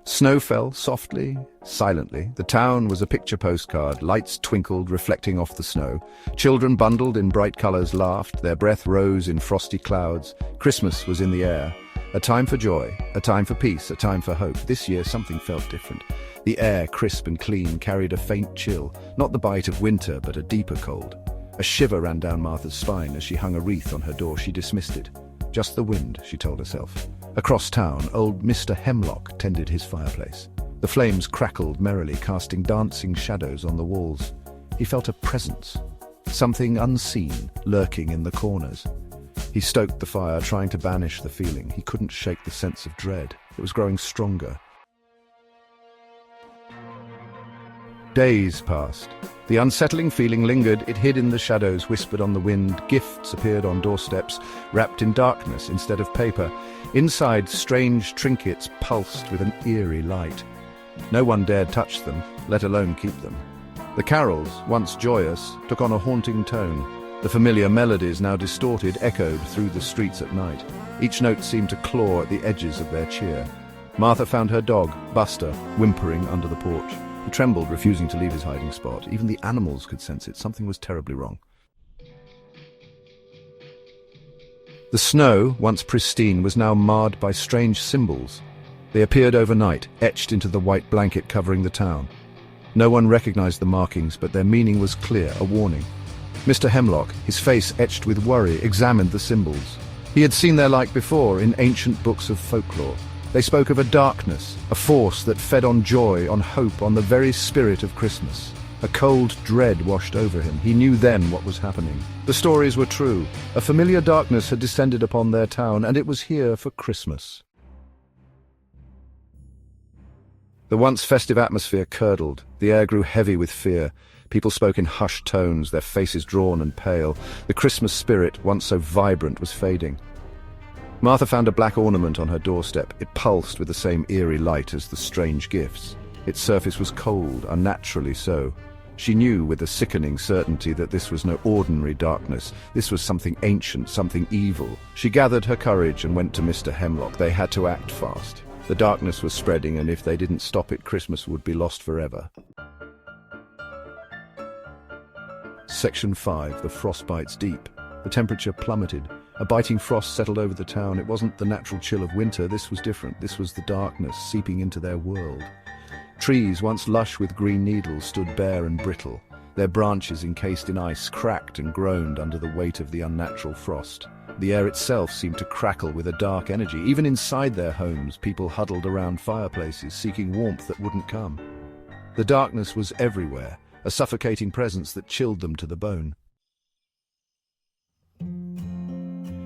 Snow fell softly, silently. The town was a picture postcard. Lights twinkled, reflecting off the snow. Children bundled in bright colors laughed. Their breath rose in frosty clouds. Christmas was in the air. A time for joy, a time for peace, a time for hope. This year something felt different. The air, crisp and clean, carried a faint chill. Not the bite of winter, but a deeper cold. A shiver ran down Martha's spine as she hung a wreath on her door. She dismissed it. Just the wind, she told herself. Across town, old Mr. Hemlock tended his fireplace. The flames crackled merrily, casting dancing shadows on the walls. He felt a presence, something unseen, lurking in the corners. He stoked the fire, trying to banish the feeling. He couldn't shake the sense of dread. It was growing stronger. Days passed. The unsettling feeling lingered. It hid in the shadows, whispered on the wind. Gifts appeared on doorsteps, wrapped in darkness instead of paper. Inside, strange trinkets pulsed with an eerie light. No one dared touch them, let alone keep them. The carols, once joyous, took on a haunting tone. The familiar melodies, now distorted, echoed through the streets at night. Each note seemed to claw at the edges of their cheer. Martha found her dog, Buster, whimpering under the porch. He trembled, refusing to leave his hiding spot. Even the animals could sense it. Something was terribly wrong. The snow, once pristine, was now marred by strange symbols. They appeared overnight, etched into the white blanket covering the town. No one recognized the markings, but their meaning was clear, a warning. Mr. Hemlock, his face etched with worry, examined the symbols. He had seen their like before in ancient books of folklore. They spoke of a darkness, a force that fed on joy, on hope, on the very spirit of Christmas. A cold dread washed over him. He knew then what was happening. The stories were true. A familiar darkness had descended upon their town, and it was here for Christmas. The once festive atmosphere curdled. The air grew heavy with fear. People spoke in hushed tones, their faces drawn and pale. The Christmas spirit, once so vibrant, was fading. Martha found a black ornament on her doorstep. It pulsed with the same eerie light as the strange gifts. Its surface was cold, unnaturally so. She knew with a sickening certainty that this was no ordinary darkness. This was something ancient, something evil. She gathered her courage and went to Mr. Hemlock. They had to act fast. The darkness was spreading, and if they didn't stop it, Christmas would be lost forever. Section 5. The frostbite's deep. The temperature plummeted. A biting frost settled over the town. It wasn't the natural chill of winter. This was different. This was the darkness seeping into their world. Trees, once lush with green needles, stood bare and brittle. Their branches, encased in ice, cracked and groaned under the weight of the unnatural frost. The air itself seemed to crackle with a dark energy. Even inside their homes, people huddled around fireplaces, seeking warmth that wouldn't come. The darkness was everywhere, a suffocating presence that chilled them to the bone.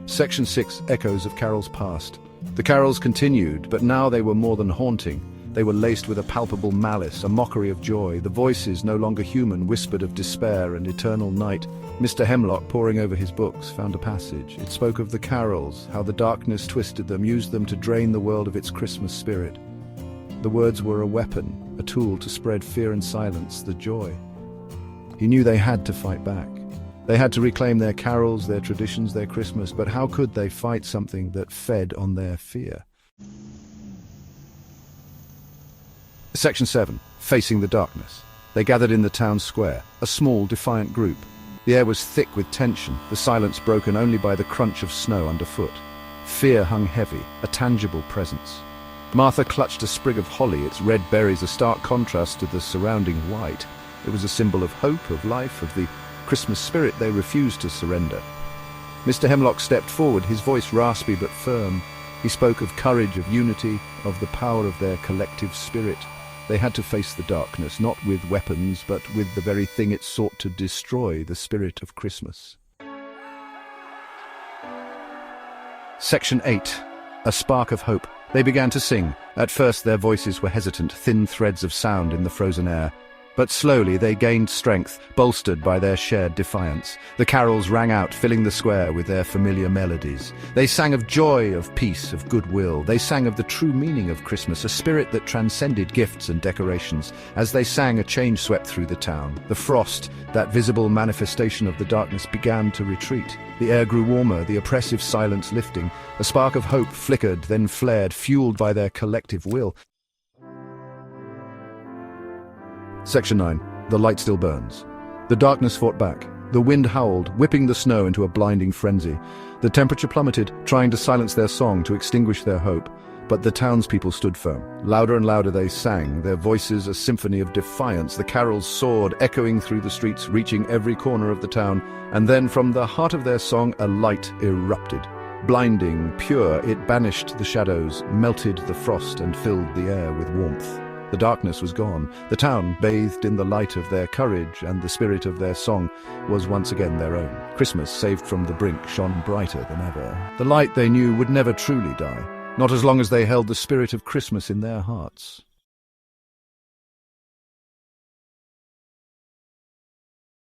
Section 6. Echoes of carols past. The carols continued, but now they were more than haunting. They were laced with a palpable malice, a mockery of joy. The voices, no longer human, whispered of despair and eternal night. Mr. Hemlock, poring over his books, found a passage. It spoke of the carols, how the darkness twisted them, used them to drain the world of its Christmas spirit. The words were a weapon, a tool to spread fear and silence the joy. He knew they had to fight back. They had to reclaim their carols, their traditions, their Christmas, but how could they fight something that fed on their fear? Section 7. Facing the darkness. They gathered in the town square, a small, defiant group. The air was thick with tension, the silence broken only by the crunch of snow underfoot. Fear hung heavy, a tangible presence. Martha clutched a sprig of holly, its red berries a stark contrast to the surrounding white. It was a symbol of hope, of life, of the Christmas spirit they refused to surrender. Mr. Hemlock stepped forward, his voice raspy but firm. He spoke of courage, of unity, of the power of their collective spirit. They had to face the darkness, not with weapons, but with the very thing it sought to destroy, the spirit of Christmas. Section 8. A spark of hope. They began to sing. At first their voices were hesitant, thin threads of sound in the frozen air. But slowly they gained strength, bolstered by their shared defiance. The carols rang out, filling the square with their familiar melodies. They sang of joy, of peace, of goodwill. They sang of the true meaning of Christmas, a spirit that transcended gifts and decorations. As they sang, a change swept through the town. The frost, that visible manifestation of the darkness, began to retreat. The air grew warmer, the oppressive silence lifting. A spark of hope flickered, then flared, fueled by their collective will. Section 9. The light still burns. The darkness fought back. The wind howled, whipping the snow into a blinding frenzy. The temperature plummeted, trying to silence their song, to extinguish their hope. But the townspeople stood firm. Louder and louder they sang, their voices a symphony of defiance. The carols soared, echoing through the streets, reaching every corner of the town. And then from the heart of their song, a light erupted. Blinding, pure, it banished the shadows, melted the frost, and filled the air with warmth. The darkness was gone. The town, bathed in the light of their courage and the spirit of their song, was once again their own. Christmas, saved from the brink, shone brighter than ever. The light they knew would never truly die, not as long as they held the spirit of Christmas in their hearts.